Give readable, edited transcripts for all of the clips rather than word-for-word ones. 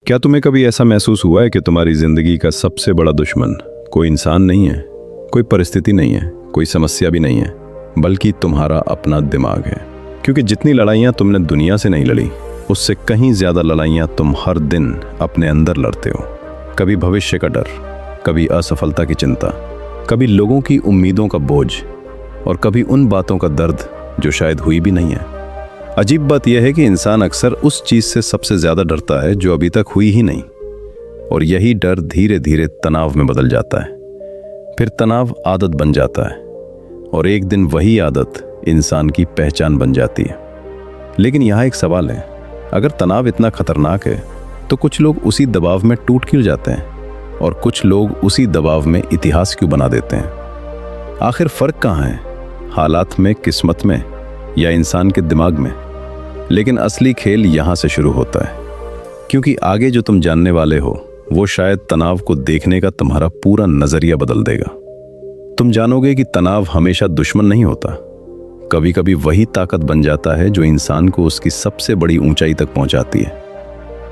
क्या तुम्हें कभी ऐसा महसूस हुआ है कि तुम्हारी जिंदगी का सबसे बड़ा दुश्मन कोई इंसान नहीं है, कोई परिस्थिति नहीं है, कोई समस्या भी नहीं है, बल्कि तुम्हारा अपना दिमाग है? क्योंकि जितनी लड़ाइयाँ तुमने दुनिया से नहीं लड़ी, उससे कहीं ज्यादा लड़ाइयाँ तुम हर दिन अपने अंदर लड़ते हो। कभी भविष्य का डर, कभी असफलता की चिंता, कभी लोगों की उम्मीदों का बोझ, और कभी उन बातों का दर्द जो शायद हुई भी नहीं है। अजीब बात यह है कि इंसान अक्सर उस चीज से सबसे ज्यादा डरता है जो अभी तक हुई ही नहीं, और यही डर धीरे धीरे तनाव में बदल जाता है। फिर तनाव आदत बन जाता है, और एक दिन वही आदत इंसान की पहचान बन जाती है। लेकिन यहाँ एक सवाल है, अगर तनाव इतना खतरनाक है तो कुछ लोग उसी दबाव में टूट क्यों जाते हैं, और कुछ लोग उसी दबाव में इतिहास क्यों बना देते हैं? आखिर फर्क कहाँ है? हालात में, किस्मत में, या इंसान के दिमाग में? लेकिन असली खेल यहाँ से शुरू होता है, क्योंकि आगे जो तुम जानने वाले हो वो शायद तनाव को देखने का तुम्हारा पूरा नजरिया बदल देगा। तुम जानोगे कि तनाव हमेशा दुश्मन नहीं होता, कभी कभी वही ताकत बन जाता है जो इंसान को उसकी सबसे बड़ी ऊंचाई तक पहुंचाती है,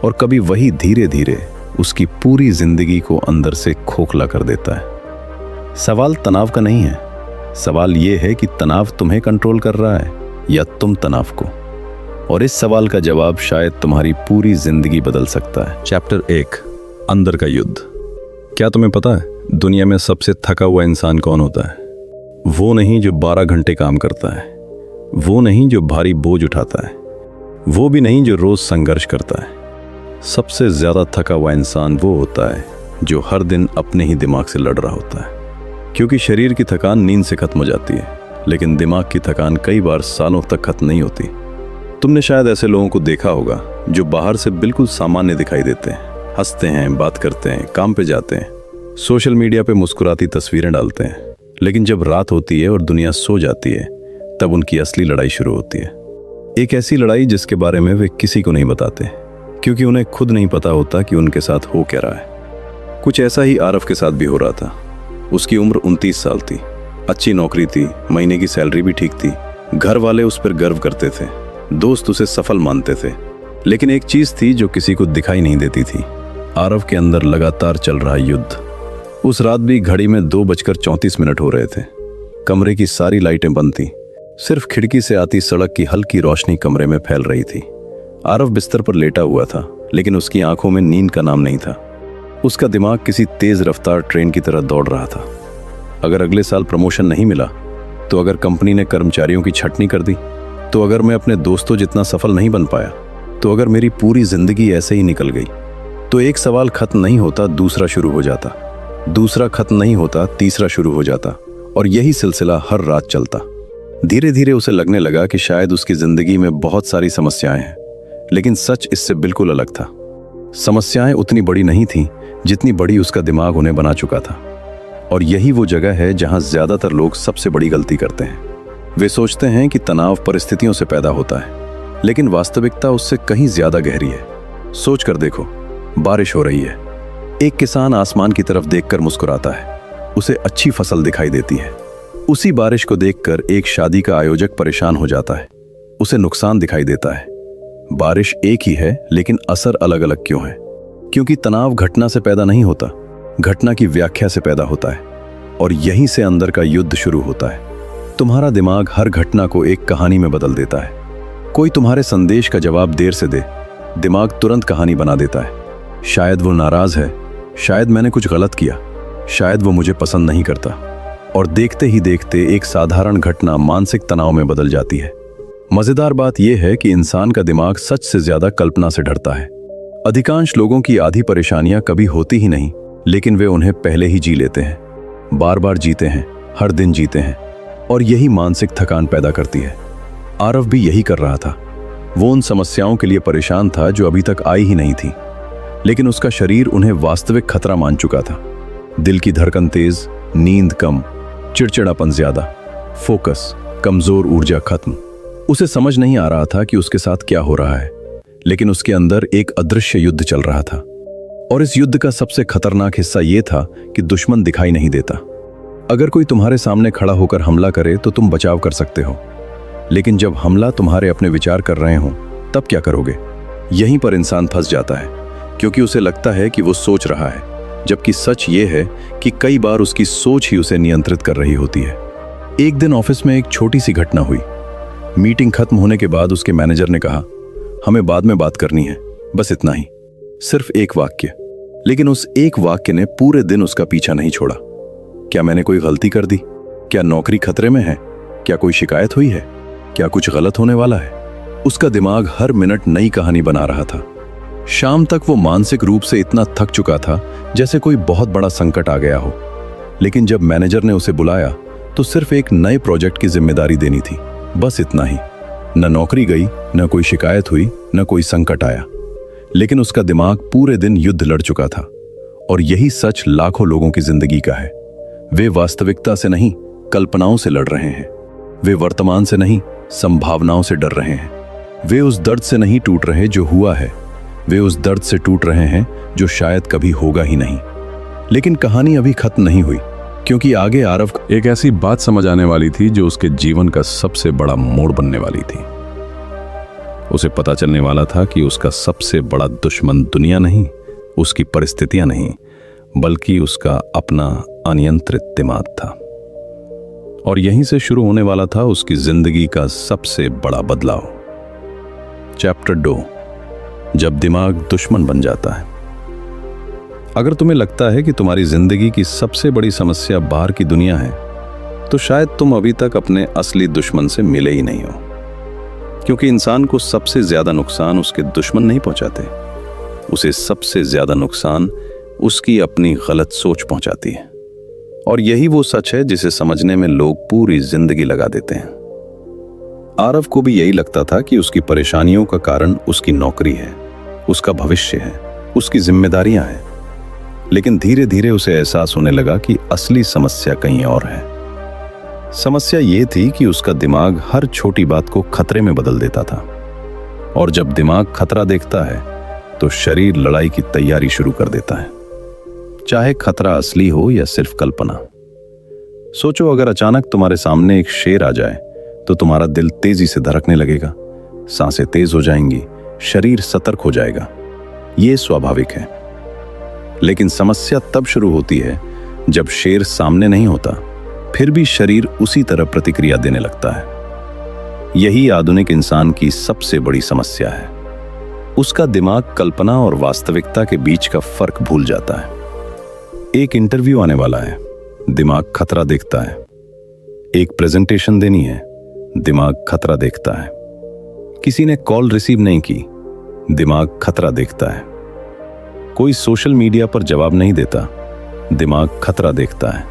और कभी वही धीरे धीरे उसकी पूरी जिंदगी को अंदर से खोखला कर देता है। सवाल तनाव का नहीं है, सवाल ये है कि तनाव तुम्हें कंट्रोल कर रहा है या तुम तनाव को। और इस सवाल का जवाब शायद तुम्हारी पूरी जिंदगी बदल सकता है। चैप्टर 1, अंदर का युद्ध। क्या तुम्हें पता है दुनिया में सबसे थका हुआ इंसान कौन होता है? वो नहीं जो 12 घंटे काम करता है, वो नहीं जो भारी बोझ उठाता है, वो भी नहीं जो रोज संघर्ष करता है। सबसे ज्यादा थका हुआ इंसान वो होता है जो हर दिन अपने ही दिमाग से लड़ रहा होता है। क्योंकि शरीर की थकान नींद से खत्म हो जाती है, लेकिन दिमाग की थकान कई बार सालों तक खत्म नहीं होती। तुमने शायद ऐसे लोगों को देखा होगा जो बाहर से बिल्कुल सामान्य दिखाई देते हैं, हंसते हैं, बात करते हैं, काम पे जाते हैं, सोशल मीडिया पे मुस्कुराती तस्वीरें डालते हैं, लेकिन जब रात होती है और दुनिया सो जाती है, तब उनकी असली लड़ाई शुरू होती है। एक ऐसी लड़ाई जिसके बारे में वे किसी को नहीं बताते, क्योंकि उन्हें खुद नहीं पता होता कि उनके साथ हो क्या रहा है। कुछ ऐसा ही आरव के साथ भी हो रहा था। उसकी उम्र 29 साल थी, अच्छी नौकरी थी, महीने की सैलरी भी ठीक थी, घर वाले उस पर गर्व करते थे, दोस्त उसे सफल मानते थे। लेकिन एक चीज थी जो किसी को दिखाई नहीं देती थी, आरव के अंदर लगातार चल रहा युद्ध। उस रात भी घड़ी में 2:34 हो रहे थे। कमरे की सारी लाइटें बंद थी, सिर्फ खिड़की से आती सड़क की हल्की रोशनी कमरे में फैल रही थी। आरव बिस्तर पर लेटा हुआ था, लेकिन उसकी आंखों में नींद का नाम नहीं था। उसका दिमाग किसी तेज रफ्तार ट्रेन की तरह दौड़ रहा था। अगर अगले साल प्रमोशन नहीं मिला तो, अगर कंपनी ने कर्मचारियों की छटनी कर दी तो, अगर मैं अपने दोस्तों जितना सफल नहीं बन पाया तो, अगर मेरी पूरी जिंदगी ऐसे ही निकल गई तो, एक सवाल खत्म नहीं होता दूसरा शुरू हो जाता, दूसरा खत्म नहीं होता तीसरा शुरू हो जाता, और यही सिलसिला हर रात चलता। धीरे धीरे उसे लगने लगा कि शायद उसकी जिंदगी में बहुत सारी समस्याएं हैं, लेकिन सच इससे बिल्कुल अलग था। समस्याएं उतनी बड़ी नहीं थीं जितनी बड़ी उसका दिमाग उन्हें बना चुका था। और यही वो जगह है जहां ज्यादातर लोग सबसे बड़ी गलती करते हैं। वे सोचते हैं कि तनाव परिस्थितियों से पैदा होता है, लेकिन वास्तविकता उससे कहीं ज्यादा गहरी है। सोच कर देखो, बारिश हो रही है, एक किसान आसमान की तरफ देखकर मुस्कुराता है, उसे अच्छी फसल दिखाई देती है। उसी बारिश को देखकर एक शादी का आयोजक परेशान हो जाता है, उसे नुकसान दिखाई देता है। बारिश एक ही है, लेकिन असर अलग अलग क्यों है? क्योंकि तनाव घटना से पैदा नहीं होता, घटना की व्याख्या से पैदा होता है, और यहीं से अंदर का युद्ध शुरू होता है। तुम्हारा दिमाग हर घटना को एक कहानी में बदल देता है। कोई तुम्हारे संदेश का जवाब देर से दे, दिमाग तुरंत कहानी बना देता है। शायद वो नाराज है, शायद मैंने कुछ गलत किया, शायद वो मुझे पसंद नहीं करता, और देखते ही देखते एक साधारण घटना मानसिक तनाव में बदल जाती है। मजेदार बात यह है कि इंसान का दिमाग सच से ज्यादा कल्पना से डरता है। अधिकांश लोगों की आधी परेशानियां कभी होती ही नहीं, लेकिन वे उन्हें पहले ही जी लेते हैं, बार बार जीते हैं, हर दिन जीते हैं, और यही मानसिक थकान पैदा करती है। आरव भी यही कर रहा था। वो उन समस्याओं के लिए परेशान था जो अभी तक आई ही नहीं थी, लेकिन उसका शरीर उन्हें वास्तविक खतरा मान चुका था। दिल की धड़कन तेज, नींद कम, चिड़चिड़ापन ज्यादा, फोकस कमजोर, ऊर्जा खत्म। उसे समझ नहीं आ रहा था कि उसके साथ क्या हो रहा है, लेकिन उसके अंदर एक अदृश्य युद्ध चल रहा था। और इस युद्ध का सबसे खतरनाक हिस्सा यह था कि दुश्मन दिखाई नहीं देता। अगर कोई तुम्हारे सामने खड़ा होकर हमला करे तो तुम बचाव कर सकते हो, लेकिन जब हमला तुम्हारे अपने विचार कर रहे हो तब क्या करोगे? यहीं पर इंसान फंस जाता है, क्योंकि उसे लगता है कि वो सोच रहा है, जबकि सच ये है कि कई बार उसकी सोच ही उसे नियंत्रित कर रही होती है। एक दिन ऑफिस में एक छोटी सी घटना हुई। मीटिंग खत्म होने के बाद उसके मैनेजर ने कहा, हमें बाद में बात करनी है, बस इतना ही। सिर्फ एक वाक्य, लेकिन उस एक वाक्य ने पूरे दिन उसका पीछा नहीं छोड़ा। क्या मैंने कोई गलती कर दी? क्या नौकरी खतरे में है? क्या कोई शिकायत हुई है? क्या कुछ गलत होने वाला है? उसका दिमाग हर मिनट नई कहानी बना रहा था। शाम तक वो मानसिक रूप से इतना थक चुका था जैसे कोई बहुत बड़ा संकट आ गया हो। लेकिन जब मैनेजर ने उसे बुलाया तो सिर्फ एक नए प्रोजेक्ट की जिम्मेदारी देनी थी, बस इतना ही। न नौकरी गई, न कोई शिकायत हुई, न कोई संकट आया। लेकिन उसका दिमाग पूरे दिन युद्ध लड़ चुका था। और यही सच लाखों लोगों की जिंदगी का है। वे वास्तविकता से नहीं, कल्पनाओं से लड़ रहे हैं। वे वर्तमान से नहीं, संभावनाओं से डर रहे हैं। वे उस दर्द से नहीं टूट रहे जो हुआ है, वे उस दर्द से टूट रहे हैं जो शायद कभी होगा ही नहीं। लेकिन कहानी अभी खत्म नहीं हुई, क्योंकि आगे आरव एक ऐसी बात समझ आने वाली थी जो उसके जीवन का सबसे बड़ा मोड़ बनने वाली थी। उसे पता चलने वाला था कि उसका सबसे बड़ा दुश्मन दुनिया नहीं, उसकी परिस्थितियां नहीं, बल्कि उसका अपना अनियंत्रित दिमाग था। और यहीं से शुरू होने वाला था उसकी जिंदगी का सबसे बड़ा बदलाव। चैप्टर 2, जब दिमाग दुश्मन बन जाता है। अगर तुम्हें लगता है कि तुम्हारी जिंदगी की सबसे बड़ी समस्या बाहर की दुनिया है, तो शायद तुम अभी तक अपने असली दुश्मन से मिले ही नहीं हो। क्योंकि इंसान को सबसे ज्यादा नुकसान उसके दुश्मन नहीं पहुंचाते, उसे सबसे ज्यादा नुकसान उसकी अपनी गलत सोच पहुंचाती है। और यही वो सच है जिसे समझने में लोग पूरी जिंदगी लगा देते हैं। आरव को भी यही लगता था कि उसकी परेशानियों का कारण उसकी नौकरी है, उसका भविष्य है, उसकी जिम्मेदारियां हैं। लेकिन धीरे धीरे उसे एहसास होने लगा कि असली समस्या कहीं और है। समस्या ये थी कि उसका दिमाग हर छोटी बात को खतरे में बदल देता था। और जब दिमाग खतरा देखता है तो शरीर लड़ाई की तैयारी शुरू कर देता है, चाहे खतरा असली हो या सिर्फ कल्पना। सोचो, अगर अचानक तुम्हारे सामने एक शेर आ जाए तो तुम्हारा दिल तेजी से धड़कने लगेगा, सांसें तेज हो जाएंगी, शरीर सतर्क हो जाएगा। ये स्वाभाविक है। लेकिन समस्या तब शुरू होती है जब शेर सामने नहीं होता, फिर भी शरीर उसी तरह प्रतिक्रिया देने लगता है। यही आधुनिक इंसान की सबसे बड़ी समस्या है। उसका दिमाग कल्पना और वास्तविकता के बीच का फर्क भूल जाता है। एक इंटरव्यू आने वाला है, दिमाग खतरा देखता है। एक प्रेजेंटेशन देनी है, दिमाग खतरा देखता है। किसी ने कॉल रिसीव नहीं की, दिमाग खतरा देखता है। कोई सोशल मीडिया पर जवाब नहीं देता, दिमाग खतरा देखता है।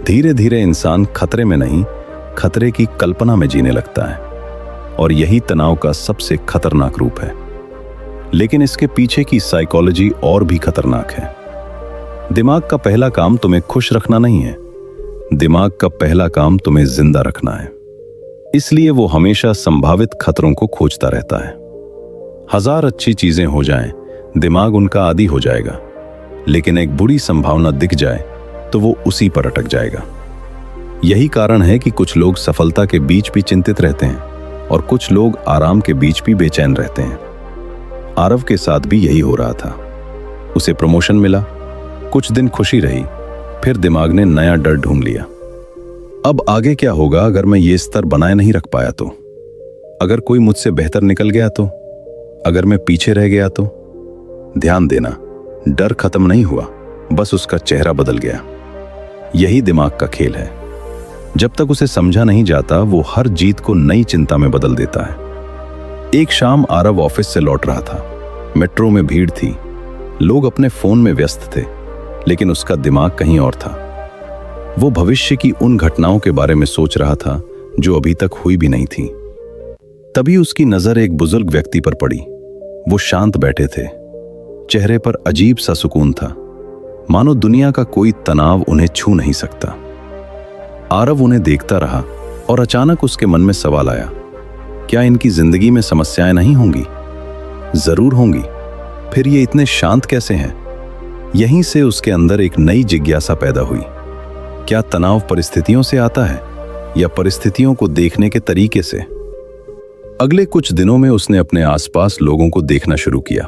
धीरे धीरे इंसान खतरे में नहीं, खतरे की कल्पना में जीने लगता है। और यही तनाव का सबसे खतरनाक रूप है। लेकिन इसके पीछे की साइकोलॉजी और भी खतरनाक है। दिमाग का पहला काम तुम्हें खुश रखना नहीं है, दिमाग का पहला काम तुम्हें जिंदा रखना है। इसलिए वो हमेशा संभावित खतरों को खोजता रहता है। 1000 अच्छी चीजें हो जाएं, दिमाग उनका आदी हो जाएगा। लेकिन एक बुरी संभावना दिख जाए तो वो उसी पर अटक जाएगा। यही कारण है कि कुछ लोग सफलता के बीच भी चिंतित रहते हैं और कुछ लोग आराम के बीच भी बेचैन रहते हैं। आरव के साथ भी यही हो रहा था। उसे प्रमोशन मिला, कुछ दिन खुशी रही, फिर दिमाग ने नया डर ढूंढ लिया। अब आगे क्या होगा अगर मैं ये स्तर बनाए नहीं रख पाया तो? अगर कोई मुझसे बेहतर निकल गया तो? अगर मैं पीछे रह गया तो? ध्यान देना, डर खत्म नहीं हुआ, बस उसका चेहरा बदल गया। यही दिमाग का खेल है। जब तक उसे समझा नहीं जाता, वो हर जीत को नई चिंता में बदल देता है। एक शाम आरव ऑफिस से लौट रहा था। मेट्रो में भीड़ थी, लोग अपने फोन में व्यस्त थे, लेकिन उसका दिमाग कहीं और था। वो भविष्य की उन घटनाओं के बारे में सोच रहा था जो अभी तक हुई भी नहीं थी। तभी उसकी नजर एक बुजुर्ग व्यक्ति पर पड़ी। वो शांत बैठे थे, चेहरे पर अजीब सा सुकून था, मानो दुनिया का कोई तनाव उन्हें छू नहीं सकता। आरव उन्हें देखता रहा और अचानक उसके मन में सवाल आया, क्या इनकी जिंदगी में समस्याएं नहीं होंगी? जरूर होंगी, फिर ये इतने शांत कैसे हैं? यहीं से उसके अंदर एक नई जिज्ञासा पैदा हुई। क्या तनाव परिस्थितियों से आता है या परिस्थितियों को देखने के तरीके से? अगले कुछ दिनों में उसने अपने आसपास लोगों को देखना शुरू किया।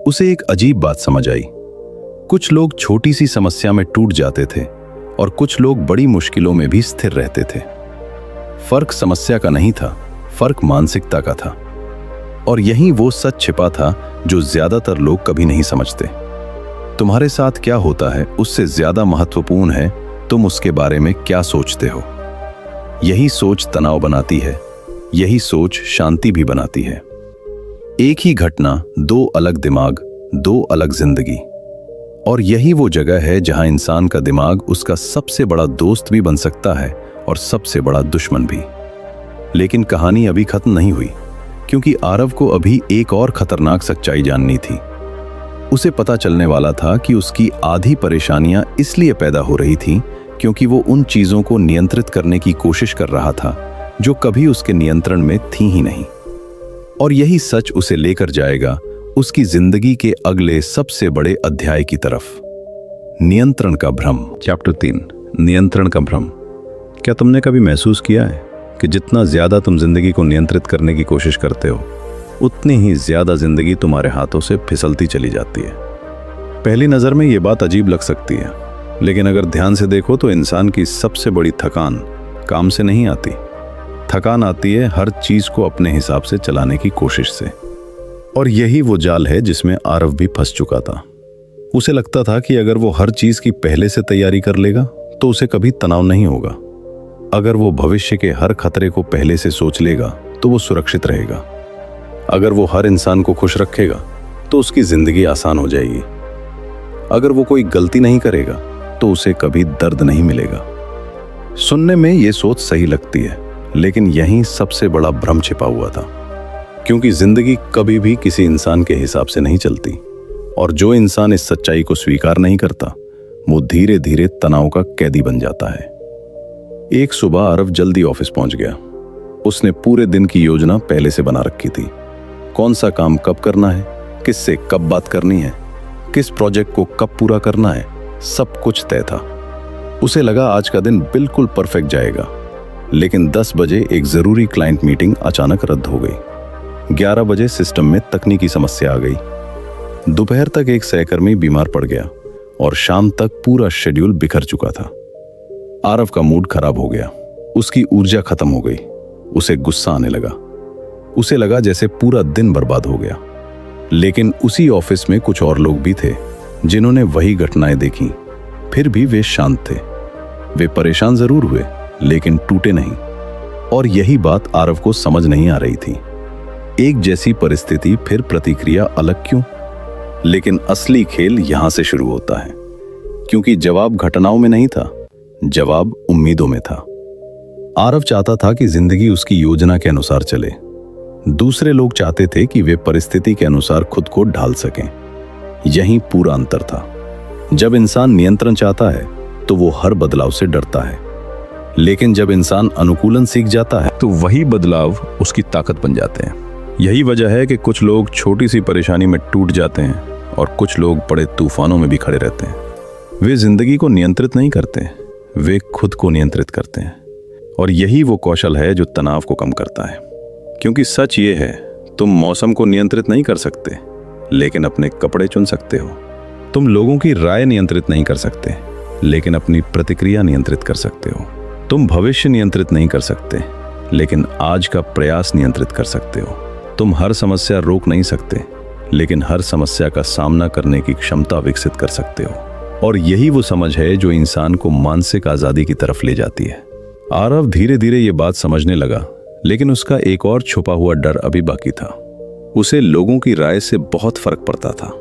उसे एक अजीब बात समझ आई। कुछ लोग छोटी सी समस्या में टूट जाते थे और कुछ लोग बड़ी मुश्किलों में भी स्थिर रहते थे। फर्क समस्या का नहीं था, फर्क मानसिकता का था। और यहीं वो सच छिपा था जो ज्यादातर लोग कभी नहीं समझते। तुम्हारे साथ क्या होता है उससे ज्यादा महत्वपूर्ण है तुम उसके बारे में क्या सोचते हो। यही सोच तनाव बनाती है, यही सोच शांति भी बनाती है। एक ही घटना, दो अलग दिमाग, दो अलग जिंदगी। और यही वो जगह है जहां इंसान का दिमाग उसका सबसे बड़ा दोस्त भी बन सकता है और सबसे बड़ा दुश्मन भी। लेकिन कहानी अभी खत्म नहीं हुई, क्योंकि आरव को अभी एक और खतरनाक सच्चाई जाननी थी। उसे पता चलने वाला था कि उसकी आधी परेशानियां इसलिए पैदा हो रही थीं क्योंकि वो उन चीजों को नियंत्रित करने की कोशिश कर रहा था जो कभी उसके नियंत्रण में थी ही नहीं। और यही सच उसे लेकर जाएगा उसकी जिंदगी के अगले सबसे बड़े अध्याय की तरफ। नियंत्रण का भ्रम। चैप्टर 3, नियंत्रण का भ्रम। क्या तुमने कभी महसूस किया है कि जितना ज्यादा तुम जिंदगी को नियंत्रित करने की कोशिश करते हो, उतनी ही ज्यादा जिंदगी तुम्हारे हाथों से फिसलती चली जाती है। पहली नजर में ये बात अजीब लग सकती है, लेकिन अगर ध्यान से देखो तो इंसान की सबसे बड़ी थकान काम से नहीं आती। थकान आती है हर चीज को अपने हिसाब से चलाने की कोशिश से। और यही वो जाल है जिसमें आरव भी फंस चुका था। उसे लगता था कि अगर वो हर चीज की पहले से तैयारी कर लेगा तो उसे कभी तनाव नहीं होगा। अगर वो भविष्य के हर खतरे को पहले से सोच लेगा तो वो सुरक्षित रहेगा। अगर वो हर इंसान को खुश रखेगा तो उसकी जिंदगी आसान हो जाएगी। अगर वो कोई गलती नहीं करेगा तो उसे कभी दर्द नहीं मिलेगा। सुनने में ये सोच सही लगती है, लेकिन यहीं सबसे बड़ा भ्रम छिपा हुआ था। क्योंकि जिंदगी कभी भी किसी इंसान के हिसाब से नहीं चलती, और जो इंसान इस सच्चाई को स्वीकार नहीं करता वो धीरे धीरे तनाव का कैदी बन जाता है। एक सुबह आरव जल्दी ऑफिस पहुंच गया। उसने पूरे दिन की योजना पहले से बना रखी थी। कौन सा काम कब करना है, किससे कब बात करनी है, किस प्रोजेक्ट को कब पूरा करना है, सब कुछ तय था। उसे लगा आज का दिन बिल्कुल परफेक्ट जाएगा। लेकिन 10 बजे एक जरूरी क्लाइंट मीटिंग अचानक रद्द हो गई। 11 बजे सिस्टम में तकनीकी समस्या आ गई। दोपहर तक एक सहकर्मी बीमार पड़ गया और शाम तक पूरा शेड्यूल बिखर चुका था। आरव का मूड खराब हो गया। उसकी ऊर्जा खत्म हो गई। उसे गुस्सा आने लगा। उसे लगा जैसे पूरा दिन बर्बाद हो गया। लेकिन उसी ऑफिस में कुछ और लोग भी थे जिन्होंने वही घटनाएं देखी। फिर भी वे शांत थे। वे परेशान जरूर हुए, लेकिन टूटे नहीं। और यही बात आरव को समझ नहीं आ रही थी। एक जैसी परिस्थिति, फिर प्रतिक्रिया अलग क्यों? लेकिन असली खेल यहां से शुरू होता है, क्योंकि जवाब घटनाओं में नहीं था, जवाब उम्मीदों में था। आरव चाहता था कि जिंदगी उसकी योजना के अनुसार चले। दूसरे लोग चाहते थे कि वे परिस्थिति के अनुसार खुद को ढाल सकें। यही पूरा अंतर था। जब इंसान नियंत्रण चाहता है तो वो हर बदलाव से डरता है, लेकिन जब इंसान अनुकूलन सीख जाता है तो वही बदलाव उसकी ताकत बन जाते हैं। यही वजह है कि कुछ लोग छोटी सी परेशानी में टूट जाते हैं और कुछ लोग बड़े तूफानों में भी खड़े रहते हैं। वे जिंदगी को नियंत्रित नहीं करते, वे खुद को नियंत्रित करते हैं। और यही वो कौशल है जो तनाव को कम करता है। क्योंकि सच ये है, तुम मौसम को नियंत्रित नहीं कर सकते, लेकिन अपने कपड़े चुन सकते हो। तुम लोगों की राय नियंत्रित नहीं कर सकते, लेकिन अपनी प्रतिक्रिया नियंत्रित कर सकते हो। तुम भविष्य नियंत्रित नहीं कर सकते, लेकिन आज का प्रयास नियंत्रित कर सकते हो। तुम हर समस्या रोक नहीं सकते, लेकिन हर समस्या का सामना करने की क्षमता विकसित कर सकते हो। और यही वो समझ है जो इंसान को मानसिक आजादी की तरफ ले जाती है। आरव धीरे धीरे ये बात समझने लगा, लेकिन उसका एक और छुपा हुआ डर अभी बाकी था। उसे लोगों की राय से बहुत फर्क पड़ता था।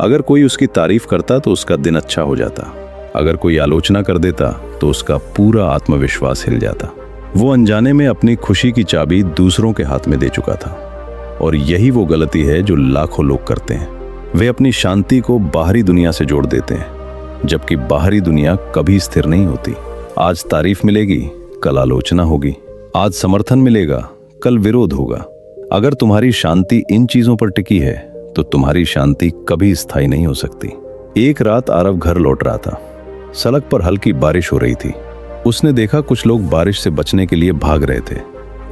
अगर कोई उसकी तारीफ करता तो उसका दिन अच्छा हो जाता, अगर कोई आलोचना कर देता तो उसका पूरा आत्मविश्वास हिल जाता। वो अनजाने में अपनी खुशी की चाबी दूसरों के हाथ में दे चुका था। और यही वो गलती है जो लाखों लोग करते हैं। वे अपनी शांति को बाहरी दुनिया से जोड़ देते हैं, जबकि बाहरी दुनिया कभी स्थिर नहीं होती। आज तारीफ मिलेगी, कल आलोचना होगी। आज समर्थन मिलेगा, कल विरोध होगा। अगर तुम्हारी शांति इन चीजों पर टिकी है तो तुम्हारी शांति कभी स्थायी नहीं हो सकती। एक रात आरव घर लौट रहा था। सड़क पर हल्की बारिश हो रही थी। उसने देखा कुछ लोग बारिश से बचने के लिए भाग रहे थे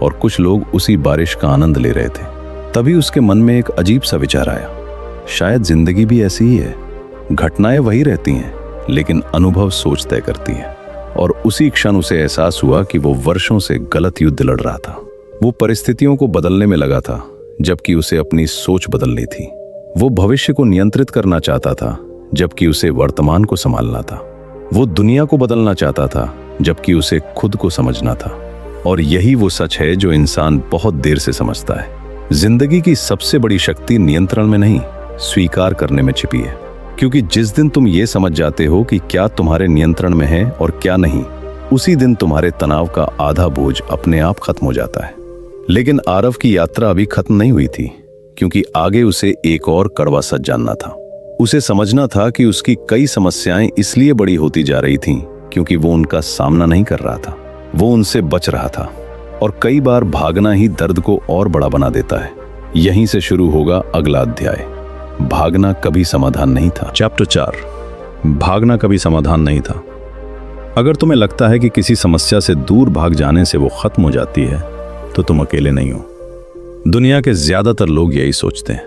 और कुछ लोग उसी बारिश का आनंद ले रहे थे। तभी उसके मन में एक अजीब सा विचार आया। शायद जिंदगी भी ऐसी ही है। घटनाएं वही रहती हैं, लेकिन अनुभव सोच तय करती है। और उसी क्षण उसे एहसास हुआ कि वो वर्षों से गलत युद्ध लड़ रहा था। वो परिस्थितियों को बदलने में लगा था, जबकि उसे अपनी सोच बदलनी थी। वो भविष्य को नियंत्रित करना चाहता था, जबकि उसे वर्तमान को संभालना था। वो दुनिया को बदलना चाहता था, जबकि उसे खुद को समझना था। और यही वो सच है जो इंसान बहुत देर से समझता है। जिंदगी की सबसे बड़ी शक्ति नियंत्रण में नहीं, स्वीकार करने में छिपी है। क्योंकि जिस दिन तुम ये समझ जाते हो कि क्या तुम्हारे नियंत्रण में है और क्या नहीं, उसी दिन तुम्हारे तनाव का आधा बोझ अपने आप खत्म हो जाता है। लेकिन आरव की यात्रा अभी खत्म नहीं हुई थी, क्योंकि आगे उसे एक और कड़वा सच जानना था। उसे समझना था कि उसकी कई समस्याएं इसलिए बड़ी होती जा रही थीं क्योंकि वो उनका सामना नहीं कर रहा था, वो उनसे बच रहा था। और कई बार भागना ही दर्द को और बड़ा बना देता है। यहीं से शुरू होगा अगला अध्याय। भागना कभी समाधान नहीं था। चैप्टर 4, भागना कभी समाधान नहीं था। अगर तुम्हें लगता है कि किसी समस्या से दूर भाग जाने से वो खत्म हो जाती है, तो तुम अकेले नहीं हो। दुनिया के ज्यादातर लोग यही सोचते हैं,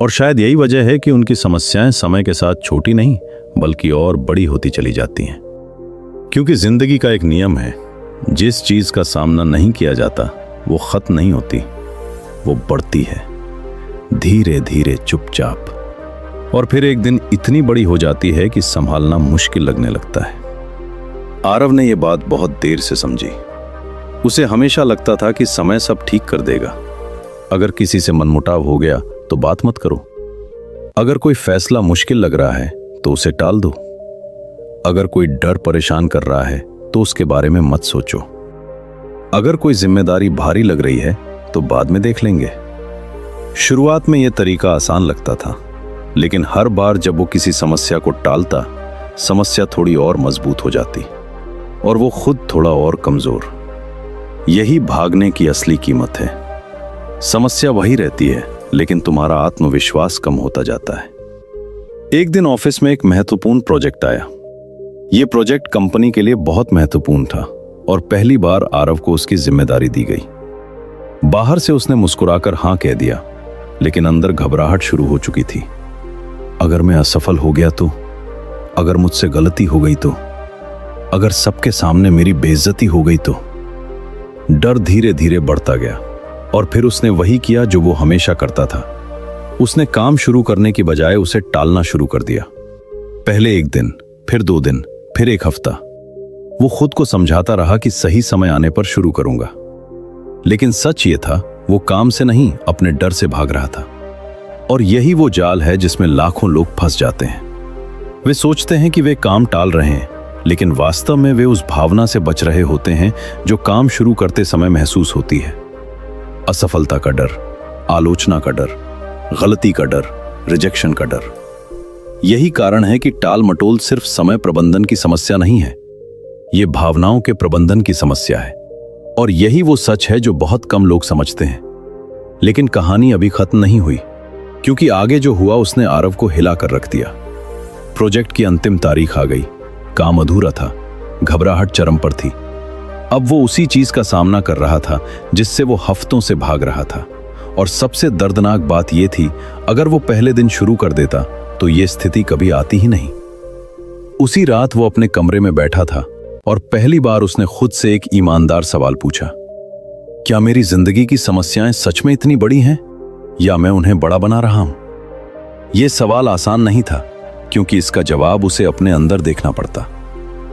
और शायद यही वजह है कि उनकी समस्याएं समय के साथ छोटी नहीं बल्कि और बड़ी होती चली जाती हैं। क्योंकि जिंदगी का एक नियम है, जिस चीज का सामना नहीं किया जाता वो खत्म नहीं होती, वो बढ़ती है, धीरे धीरे चुपचाप। और फिर एक दिन इतनी बड़ी हो जाती है कि संभालना मुश्किल लगने लगता है। आरव ने यह बात बहुत देर से समझी। उसे हमेशा लगता था कि समय सब ठीक कर देगा। अगर किसी से मनमुटाव हो गया तो बात मत करो। अगर कोई फैसला मुश्किल लग रहा है तो उसे टाल दो। अगर कोई डर परेशान कर रहा है तो उसके बारे में मत सोचो। अगर कोई जिम्मेदारी भारी लग रही है तो बाद में देख लेंगे। शुरुआत में यह तरीका आसान लगता था, लेकिन हर बार जब वो किसी समस्या को टालता, समस्या थोड़ी और मजबूत हो जाती और वो खुद थोड़ा और कमजोर। यही भागने की असली कीमत है। समस्या वही रहती है, लेकिन तुम्हारा आत्मविश्वास कम होता जाता है। एक दिन ऑफिस में एक महत्वपूर्ण प्रोजेक्ट आया। यह प्रोजेक्ट कंपनी के लिए बहुत महत्वपूर्ण था और पहली बार आरव को उसकी जिम्मेदारी दी गई। बाहर से उसने मुस्कुराकर हां कह दिया, लेकिन अंदर घबराहट शुरू हो चुकी थी। अगर मैं असफल हो गया तो, अगर मुझसे गलती हो गई तो, अगर सबके सामने मेरी बेइज्जती हो गई तो। डर धीरे धीरे बढ़ता गया और फिर उसने वही किया जो वो हमेशा करता था। उसने काम शुरू करने की बजाय उसे टालना शुरू कर दिया। पहले एक दिन, फिर 2 दिन, फिर 1 हफ्ता। वो खुद को समझाता रहा कि सही समय आने पर शुरू करूंगा, लेकिन सच ये था वो काम से नहीं अपने डर से भाग रहा था। और यही वो जाल है जिसमें लाखों लोग फंस जाते हैं। वे सोचते हैं कि वे काम टाल रहे हैं, लेकिन वास्तव में वे उस भावना से बच रहे होते हैं जो काम शुरू करते समय महसूस होती है। असफलता का डर, आलोचना का डर, गलती का डर, रिजेक्शन का डर। यही कारण है कि टाल मटोल सिर्फ समय प्रबंधन की समस्या नहीं है, यह भावनाओं के प्रबंधन की समस्या है। और यही वो सच है जो बहुत कम लोग समझते हैं। लेकिन कहानी अभी खत्म नहीं हुई, क्योंकि आगे जो हुआ उसने आरव को हिला कर रख दिया। प्रोजेक्ट की अंतिम तारीख आ गई, काम अधूरा था, घबराहट चरम पर थी। अब वो उसी चीज का सामना कर रहा था जिससे वो हफ्तों से भाग रहा था। और सबसे दर्दनाक बात यह थी, अगर वो पहले दिन शुरू कर देता तो ये स्थिति कभी आती ही नहीं। उसी रात वो अपने कमरे में बैठा था और पहली बार उसने खुद से एक ईमानदार सवाल पूछा, क्या मेरी जिंदगी की समस्याएं सच में इतनी बड़ी हैं या मैं उन्हें बड़ा बना रहा हूं? यह सवाल आसान नहीं था, क्योंकि इसका जवाब उसे अपने अंदर देखना पड़ता।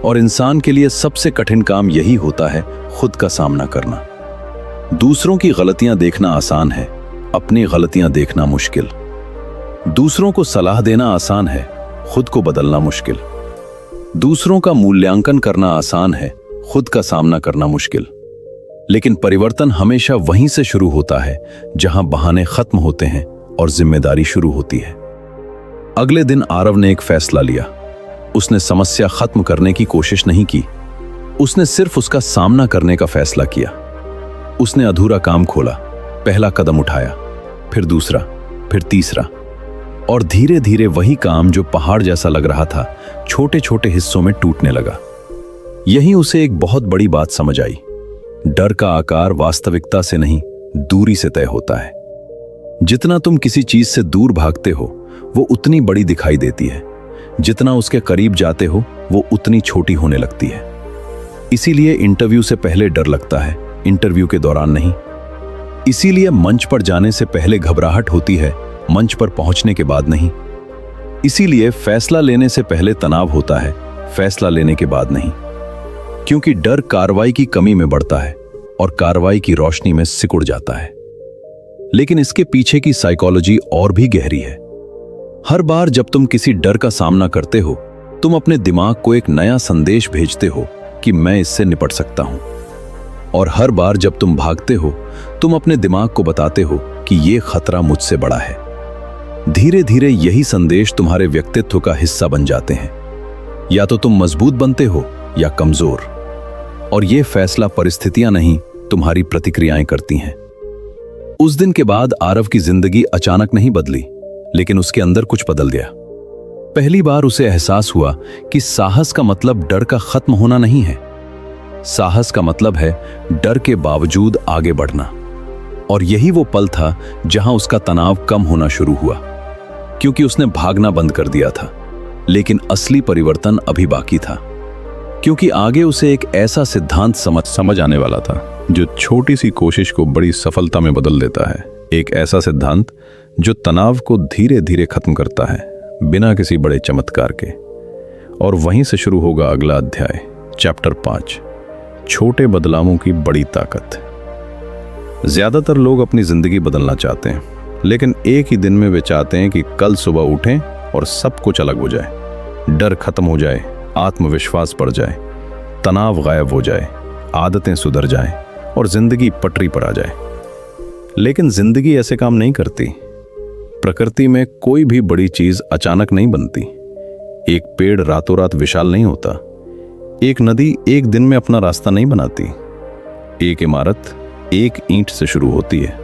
और इंसान के लिए सबसे कठिन काम यही होता है, खुद का सामना करना। दूसरों की गलतियां देखना आसान है, अपनी गलतियां देखना मुश्किल। दूसरों को सलाह देना आसान है, खुद को बदलना मुश्किल। दूसरों का मूल्यांकन करना आसान है, खुद का सामना करना मुश्किल। लेकिन परिवर्तन हमेशा वहीं से शुरू होता है जहां बहाने खत्म होते हैं और जिम्मेदारी शुरू होती है। अगले दिन आरव ने एक फैसला लिया। उसने समस्या खत्म करने की कोशिश नहीं की, उसने सिर्फ उसका सामना करने का फैसला किया। उसने अधूरा काम खोला, पहला कदम उठाया, फिर दूसरा, फिर तीसरा। और धीरे धीरे वही काम जो पहाड़ जैसा लग रहा था, छोटे छोटे हिस्सों में टूटने लगा। यहीं उसे एक बहुत बड़ी बात समझ आई, डर का आकार वास्तविकता से नहीं, दूरी से तय होता है। जितना तुम किसी चीज से दूर भागते हो, वो उतनी बड़ी दिखाई देती है। जितना उसके करीब जाते हो वो उतनी छोटी होने लगती है। इसीलिए इंटरव्यू से पहले डर लगता है, इंटरव्यू के दौरान नहीं। इसीलिए मंच पर जाने से पहले घबराहट होती है, मंच पर पहुंचने के बाद नहीं। इसीलिए फैसला लेने से पहले तनाव होता है, फैसला लेने के बाद नहीं। क्योंकि डर कार्रवाई की कमी में बढ़ता है और कार्रवाई की रोशनी में सिकुड़ जाता है। लेकिन इसके पीछे की साइकोलॉजी और भी गहरी है। हर बार जब तुम किसी डर का सामना करते हो, तुम अपने दिमाग को एक नया संदेश भेजते हो कि मैं इससे निपट सकता हूं। और हर बार जब तुम भागते हो, तुम अपने दिमाग को बताते हो कि यह खतरा मुझसे बड़ा है। धीरे धीरे यही संदेश तुम्हारे व्यक्तित्व का हिस्सा बन जाते हैं। या तो तुम मजबूत बनते हो या कमजोर। और यह फैसला परिस्थितियां नहीं, तुम्हारी प्रतिक्रियाएं करती हैं। उस दिन के बाद आरव की जिंदगी अचानक नहीं बदली, लेकिन उसके अंदर कुछ बदल गया। पहली बार उसे एहसास हुआ कि साहस का मतलब डर का खत्म होना नहीं है। साहस का मतलब है डर के बावजूद आगे बढ़ना। और यही वो पल था जहां उसका तनाव कम होना शुरू हुआ, क्योंकि उसने भागना बंद कर दिया था। लेकिन असली परिवर्तन अभी बाकी था, क्योंकि आगे उसे एक ऐसा सिद्धांत समझ आने वाला था जो छोटी सी कोशिश को बड़ी सफलता में बदल देता है। एक ऐसा सिद्धांत जो तनाव को धीरे धीरे खत्म करता है, बिना किसी बड़े चमत्कार के। और वहीं से शुरू होगा अगला अध्याय, चैप्टर 5, छोटे बदलावों की बड़ी ताकत। ज्यादातर लोग अपनी जिंदगी बदलना चाहते हैं, लेकिन एक ही दिन में वे चाहते हैं कि कल सुबह उठें और सब कुछ अलग हो जाए। डर खत्म हो जाए, आत्मविश्वास बढ़ जाए, तनाव गायब हो जाए, आदतें सुधर जाएं और जिंदगी पटरी पर आ जाए। लेकिन जिंदगी ऐसे काम नहीं करती। प्रकृति में कोई भी बड़ी चीज अचानक नहीं बनती। एक पेड़ रातों रात विशाल नहीं होता। एक नदी एक दिन में अपना रास्ता नहीं बनाती। एक इमारत एक ईंट से शुरू होती है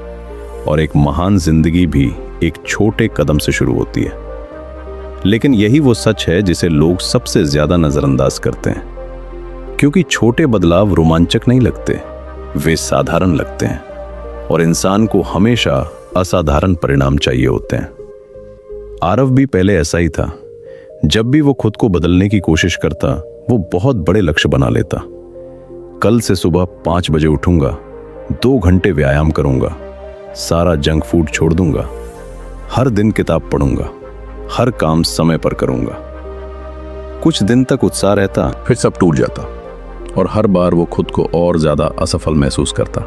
और एक महान जिंदगी भी एक छोटे कदम से शुरू होती है। लेकिन यही वो सच है जिसे लोग सबसे ज्यादा नजरअंदाज करते हैं, क्योंकि छोटे बदलाव रोमांचक नहीं लगते, वे साधारण लगते हैं। और इंसान को हमेशा असाधारण परिणाम चाहिए होते हैं। आरव भी पहले ऐसा ही था। जब भी वो खुद को बदलने की कोशिश करता, वो बहुत बड़े लक्ष्य बना लेता। कल से सुबह 5 बजे उठूंगा, 2 घंटे व्यायाम करूंगा, सारा जंक फूड छोड़ दूंगा, हर दिन किताब पढ़ूंगा, हर काम समय पर करूंगा। कुछ दिन तक उत्साह रहता, फिर सब टूट जाता और हर बार वो खुद को और ज्यादा असफल महसूस करता।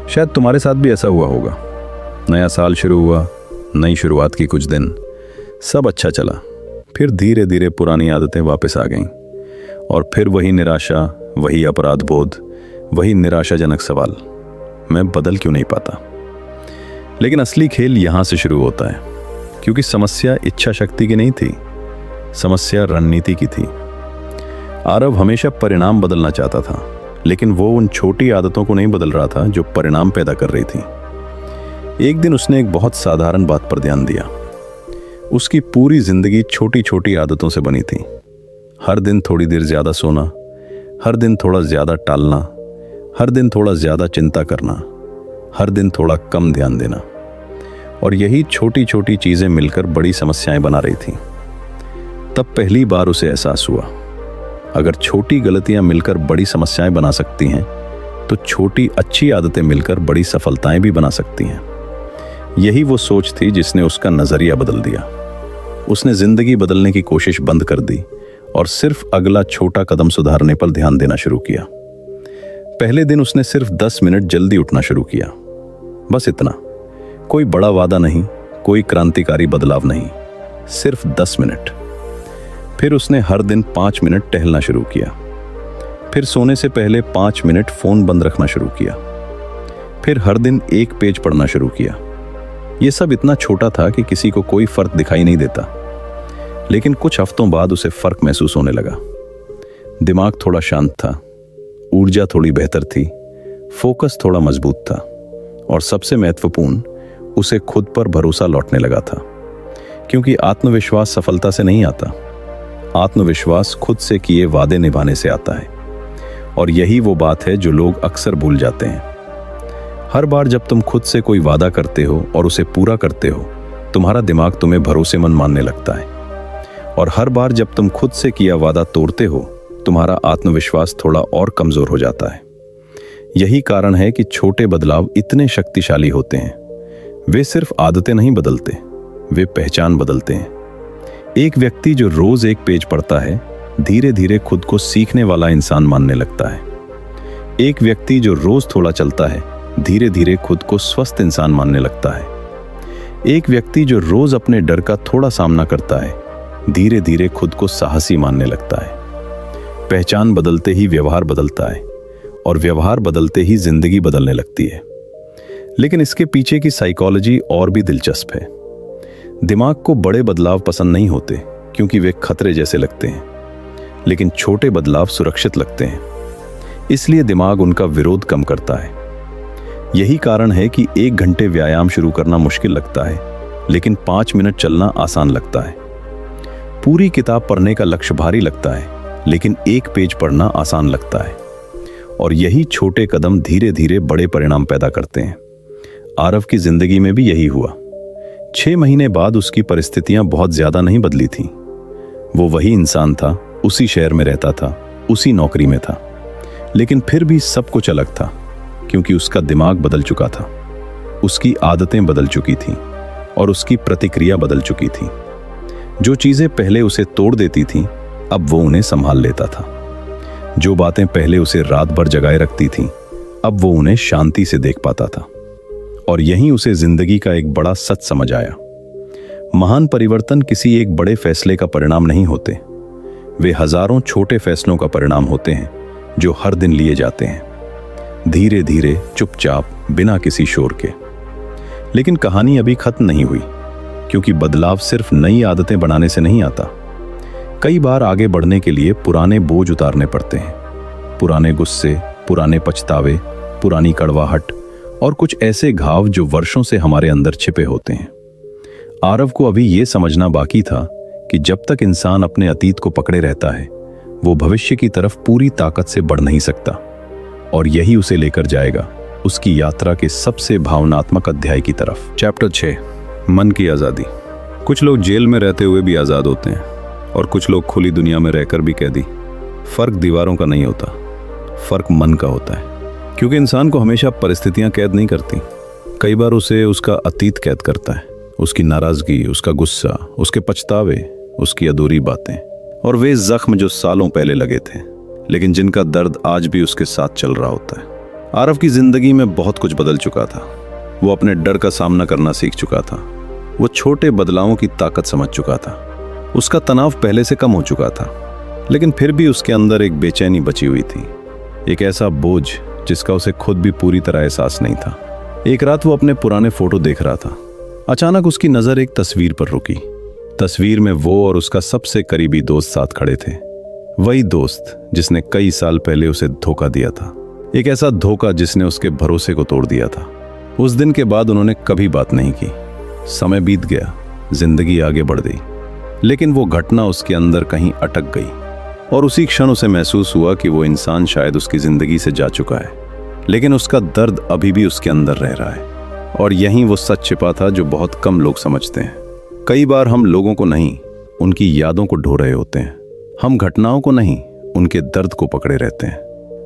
शायद तुम्हारे साथ भी ऐसा हुआ होगा। नया साल शुरू हुआ, नई शुरुआत की कुछ दिन, सब अच्छा चला, फिर धीरे धीरे पुरानी आदतें वापस आ गईं और फिर वही निराशा, वही अपराध बोध, वही निराशाजनक सवाल, मैं बदल क्यों नहीं पाता। लेकिन असली खेल यहां से शुरू होता है, क्योंकि समस्या इच्छा शक्ति की नहीं थी, समस्या रणनीति की थी। आरव हमेशा परिणाम बदलना चाहता था, लेकिन वो उन छोटी आदतों को नहीं बदल रहा था जो परिणाम पैदा कर रही थी। एक दिन उसने एक बहुत साधारण बात पर ध्यान दिया। उसकी पूरी जिंदगी छोटी छोटी आदतों से बनी थी। हर दिन थोड़ी देर ज्यादा सोना, हर दिन थोड़ा ज्यादा टालना, हर दिन थोड़ा ज्यादा चिंता करना, हर दिन थोड़ा कम ध्यान देना। और यही छोटी छोटी चीजें मिलकर बड़ी समस्याएं बना रही थी। तब पहली बार उसे एहसास हुआ, अगर छोटी गलतियां मिलकर बड़ी समस्याएं बना सकती हैं, तो छोटी अच्छी आदतें मिलकर बड़ी सफलताएं भी बना सकती हैं। यही वो सोच थी जिसने उसका नजरिया बदल दिया। उसने जिंदगी बदलने की कोशिश बंद कर दी और सिर्फ अगला छोटा कदम सुधारने पर ध्यान देना शुरू किया। पहले दिन उसने सिर्फ 10 मिनट जल्दी उठना शुरू किया, बस इतना। कोई बड़ा वादा नहीं, कोई क्रांतिकारी बदलाव नहीं, सिर्फ 10 मिनट। फिर उसने हर दिन 5 मिनट टहलना शुरू किया। फिर सोने से पहले 5 मिनट फोन बंद रखना शुरू किया। फिर हर दिन 1 पेज पढ़ना शुरू किया। यह सब इतना छोटा था कि किसी को कोई फर्क दिखाई नहीं देता, लेकिन कुछ हफ्तों बाद उसे फर्क महसूस होने लगा। दिमाग थोड़ा शांत था, ऊर्जा थोड़ी बेहतर थी, फोकस थोड़ा मजबूत था और सबसे महत्वपूर्ण, उसे खुद पर भरोसा लौटने लगा था। क्योंकि आत्मविश्वास सफलता से नहीं आता, आत्मविश्वास खुद से किए वादे निभाने से आता है। और यही वो बात है जो लोग अक्सर भूल जाते हैं। हर बार जब तुम खुद से कोई वादा करते हो और उसे पूरा करते हो, तुम्हारा दिमाग तुम्हें भरोसेमंद मानने लगता है। और हर बार जब तुम खुद से किया वादा तोड़ते हो, तुम्हारा आत्मविश्वास थोड़ा और कमजोर हो जाता है। यही कारण है कि छोटे बदलाव इतने शक्तिशाली होते हैं। वे सिर्फ आदतें नहीं बदलते, वे पहचान बदलते हैं। एक व्यक्ति जो रोज एक पेज पढ़ता है, धीरे धीरे खुद को सीखने वाला इंसान मानने लगता है। एक व्यक्ति जो रोज थोड़ा चलता है, धीरे धीरे खुद को स्वस्थ इंसान मानने लगता है। एक व्यक्ति जो रोज अपने डर का थोड़ा सामना करता है, धीरे धीरे खुद को साहसी मानने लगता है। पहचान बदलते ही व्यवहार बदलता है, और व्यवहार बदलते ही जिंदगी बदलने लगती है। लेकिन इसके पीछे की साइकोलॉजी और भी दिलचस्प है। दिमाग को बड़े बदलाव पसंद नहीं होते, क्योंकि वे खतरे जैसे लगते हैं, लेकिन छोटे बदलाव सुरक्षित लगते हैं, इसलिए दिमाग उनका विरोध कम करता है। यही कारण है कि 1 घंटे व्यायाम शुरू करना मुश्किल लगता है, लेकिन 5 मिनट चलना आसान लगता है। पूरी किताब पढ़ने का लक्ष्य भारी लगता है, लेकिन 1 पेज पढ़ना आसान लगता है। और यही छोटे कदम धीरे धीरे बड़े परिणाम पैदा करते हैं। आरव की जिंदगी में भी यही हुआ। 6 महीने बाद उसकी परिस्थितियां बहुत ज्यादा नहीं बदली थीं। वो वही इंसान था, उसी शहर में रहता था, उसी नौकरी में था, लेकिन फिर भी सब कुछ अलग था, क्योंकि उसका दिमाग बदल चुका था, उसकी आदतें बदल चुकी थीं और उसकी प्रतिक्रिया बदल चुकी थी। जो चीजें पहले उसे तोड़ देती थीं, अब वो उन्हें संभाल लेता था। जो बातें पहले उसे रात भर जगाए रखती थीं, अब वो उन्हें शांति से देख पाता था। और यहीं उसे जिंदगी का एक बड़ा सच समझ आया। महान परिवर्तन किसी एक बड़े फैसले का परिणाम नहीं होते, वे हजारों छोटे फैसलों का परिणाम होते हैं, जो हर दिन लिए जाते हैं, धीरे धीरे, चुपचाप, बिना किसी शोर के। लेकिन कहानी अभी खत्म नहीं हुई, क्योंकि बदलाव सिर्फ नई आदतें बनाने से नहीं आता। कई बार आगे बढ़ने के लिए पुराने बोझ उतारने पड़ते हैं, पुराने गुस्से, पुराने पछतावे, पुरानी कड़वाहट और कुछ ऐसे घाव जो वर्षों से हमारे अंदर छिपे होते हैं। आरव को अभी यह समझना बाकी था कि जब तक इंसान अपने अतीत को पकड़े रहता है, वो भविष्य की तरफ पूरी ताकत से बढ़ नहीं सकता। और यही उसे लेकर जाएगा उसकी यात्रा के सबसे भावनात्मक अध्याय की तरफ। चैप्टर 6, मन की आज़ादी। कुछ लोग जेल में रहते हुए भी आज़ाद होते हैं, और कुछ लोग खुली दुनिया में रहकर भी कैदी। फर्क दीवारों का नहीं होता, फर्क मन का होता है। क्योंकि इंसान को हमेशा परिस्थितियां कैद नहीं करती, कई बार उसे उसका अतीत कैद करता है, उसकी नाराजगी, उसका गुस्सा, उसके पछतावे, उसकी अधूरी बातें और वे जख्म जो सालों पहले लगे थे, लेकिन जिनका दर्द आज भी उसके साथ चल रहा होता है। आरव की जिंदगी में बहुत कुछ बदल चुका था। वो अपने डर का सामना करना सीख चुका था, वो छोटे बदलावों की ताकत समझ चुका था, उसका तनाव पहले से कम हो चुका था, लेकिन फिर भी उसके अंदर एक बेचैनी बची हुई थी, एक ऐसा बोझ जिसका उसे खुद भी पूरी तरह एहसास नहीं था। एक रात वो अपने पुराने फोटो देख रहा था। अचानक उसकी नजर एक तस्वीर पर रुकी। तस्वीर में वो और उसका सबसे करीबी दोस्त साथ खड़े थे, वही दोस्त जिसने कई साल पहले उसे धोखा दिया था, एक ऐसा धोखा जिसने उसके भरोसे को तोड़ दिया था। उस दिन के बाद उन्होंने कभी बात नहीं की। समय बीत गया, जिंदगी आगे बढ़ गई, लेकिन वो घटना उसके अंदर कहीं अटक गई और उसी क्षण उसे महसूस हुआ कि वो इंसान शायद उसकी जिंदगी से जा चुका है, लेकिन उसका दर्द अभी भी उसके अंदर रह रहा है। और यहीं वो सच छिपा था जो बहुत कम लोग समझते हैं। कई बार हम लोगों को नहीं, उनकी यादों को ढो रहे होते हैं। हम घटनाओं को नहीं, उनके दर्द को पकड़े रहते हैं,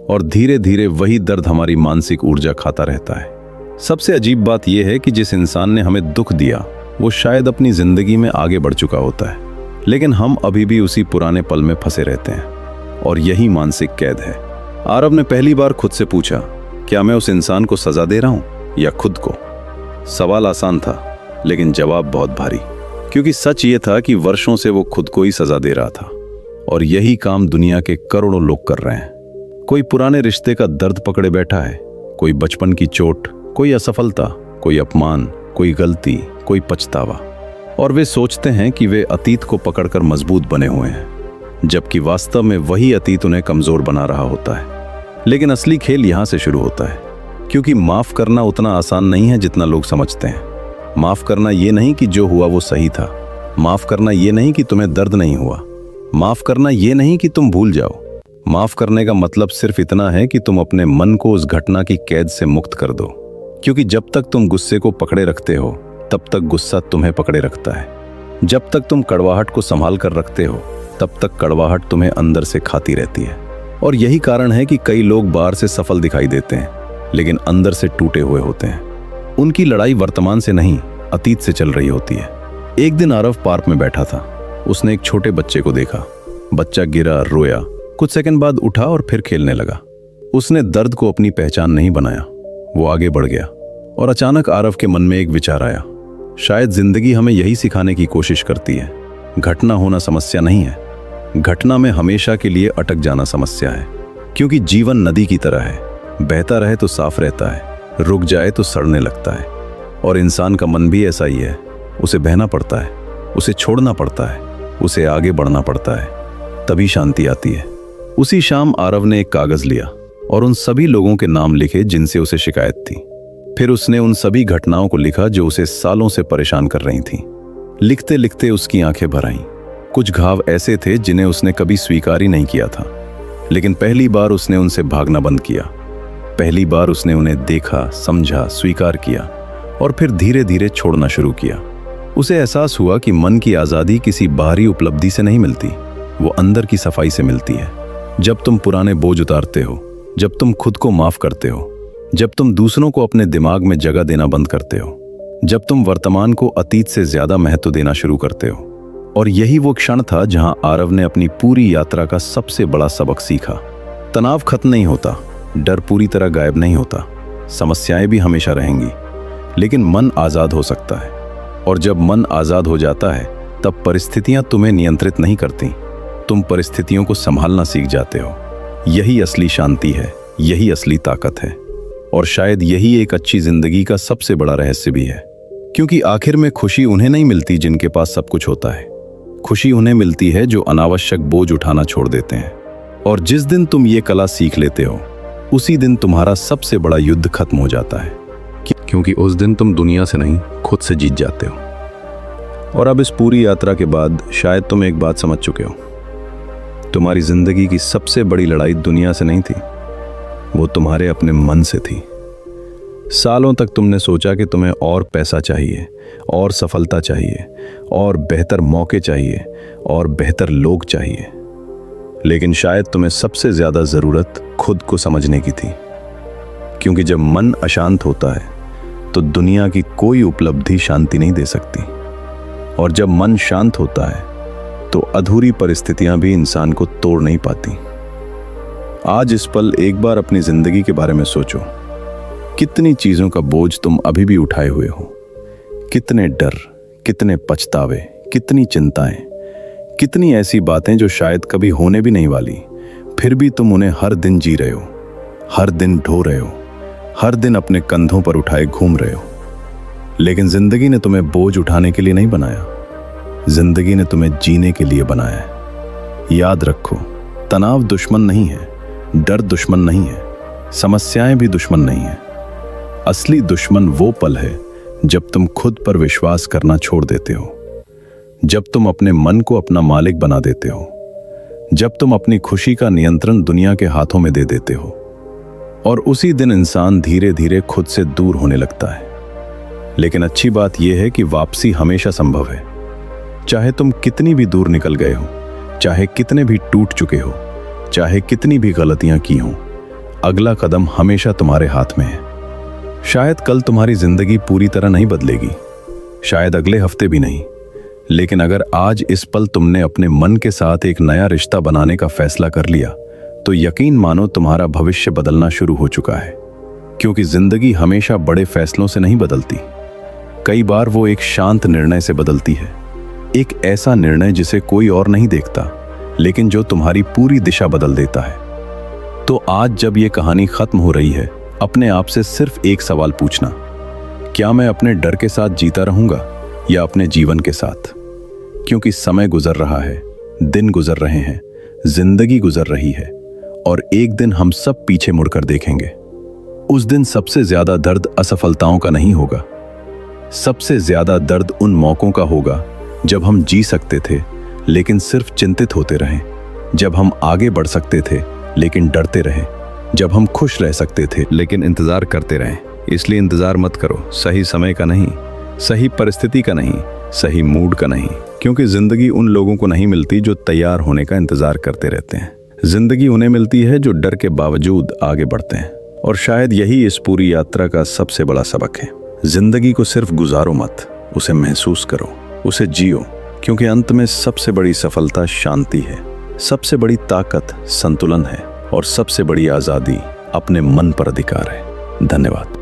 और धीरे धीरे वही दर्द हमारी मानसिक ऊर्जा खाता रहता है। सबसे अजीब बात यह है कि जिस इंसान ने हमें दुख दिया, वो शायद अपनी जिंदगी में आगे बढ़ चुका होता है, लेकिन हम अभी भी उसी पुराने पल में फंसे रहते हैं, और यही मानसिक कैद है। आरव ने पहली बार खुद से पूछा, क्या मैं उस इंसान को सजा दे रहा हूं या खुद को? सवाल आसान था, लेकिन जवाब बहुत भारी, क्योंकि सच ये था कि वर्षों से वो खुद को ही सजा दे रहा था, और यही काम दुनिया के करोड़ों लोग कर रहे हैं। कोई पुराने रिश्ते का दर्द पकड़े बैठा है, कोई बचपन की चोट, कोई असफलता, कोई अपमान, कोई गलती, कोई पछतावा, और वे सोचते हैं कि वे अतीत को पकड़कर मजबूत बने हुए हैं, जबकि वास्तव में वही अतीत उन्हें कमजोर बना रहा होता है। लेकिन असली खेल यहां से शुरू होता है, क्योंकि माफ करना उतना आसान नहीं है जितना लोग समझते हैं। माफ करना ये नहीं कि जो हुआ वो सही था, माफ करना ये नहीं कि तुम्हें दर्द नहीं हुआ, माफ करना ये नहीं कि तुम भूल जाओ। माफ करने का मतलब सिर्फ इतना है कि तुम अपने मन को उस घटना की कैद से मुक्त कर दो, क्योंकि जब तक तुम गुस्से को पकड़े रखते हो, तब तक गुस्सा तुम्हें पकड़े रखता है। जब तक तुम कड़वाहट को संभाल कर रखते हो तब तक कड़वाहट तुम्हें अंदर से खाती रहती है। और यही कारण है कि कई लोग बाहर से सफल दिखाई देते हैं लेकिन अंदर से टूटे हुए होते हैं। उनकी लड़ाई वर्तमान से नहीं, अतीत से चल रही होती है। एक दिन आरव पार्क में बैठा था। उसने एक छोटे बच्चे को देखा। बच्चा गिरा, रोया, कुछ सेकंड बाद उठा और फिर खेलने लगा। उसने दर्द को अपनी पहचान नहीं बनाया, वो आगे बढ़ गया। और अचानक आरव के मन में एक विचार आया, शायद जिंदगी हमें यही सिखाने की कोशिश करती है। घटना होना समस्या नहीं है, घटना में हमेशा के लिए अटक जाना समस्या है। क्योंकि जीवन नदी की तरह है, बहता रहे तो साफ रहता है, रुक जाए तो सड़ने लगता है। और इंसान का मन भी ऐसा ही है, उसे बहना पड़ता है, उसे छोड़ना पड़ता है, उसे आगे बढ़ना पड़ता है, तभी शांति आती है। उसी शाम आरव ने एक कागज लिया और उन सभी लोगों के नाम लिखे जिनसे उसे शिकायत थी। फिर उसने उन सभी घटनाओं को लिखा जो उसे सालों से परेशान कर रही थीं। लिखते लिखते उसकी आंखें भर आईं। कुछ घाव ऐसे थे जिन्हें उसने कभी स्वीकार ही नहीं किया था, लेकिन पहली बार उसने उनसे भागना बंद किया। पहली बार उसने उन्हें देखा, समझा, स्वीकार किया और फिर धीरे धीरे छोड़ना शुरू किया। उसे एहसास हुआ कि मन की आज़ादी किसी बाहरी उपलब्धि से नहीं मिलती, वो अंदर की सफाई से मिलती है। जब तुम पुराने बोझ उतारते हो, जब तुम खुद को माफ करते हो, जब तुम दूसरों को अपने दिमाग में जगह देना बंद करते हो, जब तुम वर्तमान को अतीत से ज्यादा महत्व देना शुरू करते हो। और यही वो क्षण था जहां आरव ने अपनी पूरी यात्रा का सबसे बड़ा सबक सीखा। तनाव खत्म नहीं होता, डर पूरी तरह गायब नहीं होता, समस्याएं भी हमेशा रहेंगी, लेकिन मन आजाद हो सकता है। और जब मन आजाद हो जाता है तब परिस्थितियां तुम्हें नियंत्रित नहीं करती, तुम परिस्थितियों को संभालना सीख जाते हो। यही असली शांति है, यही असली ताकत है। और शायद यही एक अच्छी जिंदगी का सबसे बड़ा रहस्य भी है। क्योंकि आखिर में खुशी उन्हें नहीं मिलती जिनके पास सब कुछ होता है, खुशी उन्हें मिलती है जो अनावश्यक बोझ उठाना छोड़ देते हैं। और जिस दिन तुम ये कला सीख लेते हो, उसी दिन तुम्हारा सबसे बड़ा युद्ध खत्म हो जाता है। क्योंकि उस दिन तुम दुनिया से नहीं, खुद से जीत जाते हो। और अब इस पूरी यात्रा के बाद शायद तुम एक बात समझ चुके हो, तुम्हारी जिंदगी की सबसे बड़ी लड़ाई दुनिया से नहीं थी, वो तुम्हारे अपने मन से थी। सालों तक तुमने सोचा कि तुम्हें और पैसा चाहिए, और सफलता चाहिए, और बेहतर मौके चाहिए, और बेहतर लोग चाहिए। लेकिन शायद तुम्हें सबसे ज्यादा जरूरत खुद को समझने की थी। क्योंकि जब मन अशांत होता है तो दुनिया की कोई उपलब्धि शांति नहीं दे सकती। और जब मन शांत होता है तो अधूरी परिस्थितियां भी इंसान को तोड़ नहीं पाती। आज इस पल एक बार अपनी जिंदगी के बारे में सोचो। कितनी चीजों का बोझ तुम अभी भी उठाए हुए हो, कितने डर, कितने पछतावे, कितनी चिंताएं, कितनी ऐसी बातें जो शायद कभी होने भी नहीं वाली, फिर भी तुम उन्हें हर दिन जी रहे हो, हर दिन ढो रहे हो, हर दिन अपने कंधों पर उठाए घूम रहे हो। लेकिन जिंदगी ने तुम्हें बोझ उठाने के लिए नहीं बनाया, जिंदगी ने तुम्हें जीने के लिए बनाया है। याद रखो, तनाव दुश्मन नहीं है, डर दुश्मन नहीं है, समस्याएं भी दुश्मन नहीं है। असली दुश्मन वो पल है जब तुम खुद पर विश्वास करना छोड़ देते हो, जब तुम अपने मन को अपना मालिक बना देते हो, जब तुम अपनी खुशी का नियंत्रण दुनिया के हाथों में दे देते हो। और उसी दिन इंसान धीरे धीरे खुद से दूर होने लगता है। लेकिन अच्छी बात यह है कि वापसी हमेशा संभव है। चाहे तुम कितनी भी दूर निकल गए हो, चाहे कितने भी टूट चुके हो, चाहे कितनी भी गलतियां की हों, अगला कदम हमेशा तुम्हारे हाथ में है। शायद कल तुम्हारी जिंदगी पूरी तरह नहीं बदलेगी, शायद अगले हफ्ते भी नहीं, लेकिन अगर आज इस पल तुमने अपने मन के साथ एक नया रिश्ता बनाने का फैसला कर लिया, तो यकीन मानो तुम्हारा भविष्य बदलना शुरू हो चुका है। क्योंकि जिंदगी हमेशा बड़े फैसलों से नहीं बदलती, कई बार वो एक शांत निर्णय से बदलती है। एक ऐसा निर्णय जिसे कोई और नहीं देखता, लेकिन जो तुम्हारी पूरी दिशा बदल देता है। तो आज जब ये कहानी खत्म हो रही है, अपने आप से सिर्फ एक सवाल पूछना, क्या मैं अपने डर के साथ जीता रहूंगा या अपने जीवन के साथ? क्योंकि समय गुजर रहा है, दिन गुजर रहे हैं, जिंदगी गुजर रही है, और एक दिन हम सब पीछे मुड़कर देखेंगे। उस दिन सबसे ज्यादा दर्द असफलताओं का नहीं होगा, सबसे ज्यादा दर्द उन मौकों का होगा जब हम जी सकते थे लेकिन सिर्फ चिंतित होते रहे, जब हम आगे बढ़ सकते थे लेकिन डरते रहे, जब हम खुश रह सकते थे लेकिन इंतजार करते रहे। इसलिए इंतजार मत करो, सही समय का नहीं, सही परिस्थिति का नहीं, सही मूड का नहीं, क्योंकि जिंदगी उन लोगों को नहीं मिलती जो तैयार होने का इंतजार करते रहते हैं। जिंदगी उन्हें मिलती है जो डर के बावजूद आगे बढ़ते हैं। और शायद यही इस पूरी यात्रा का सबसे बड़ा सबक है। जिंदगी को सिर्फ गुजारो मत, उसे महसूस करो, उसे जियो, क्योंकि अंत में सबसे बड़ी सफलता शांति है, सबसे बड़ी ताकत संतुलन है और सबसे बड़ी आजादी अपने मन पर अधिकार है। धन्यवाद।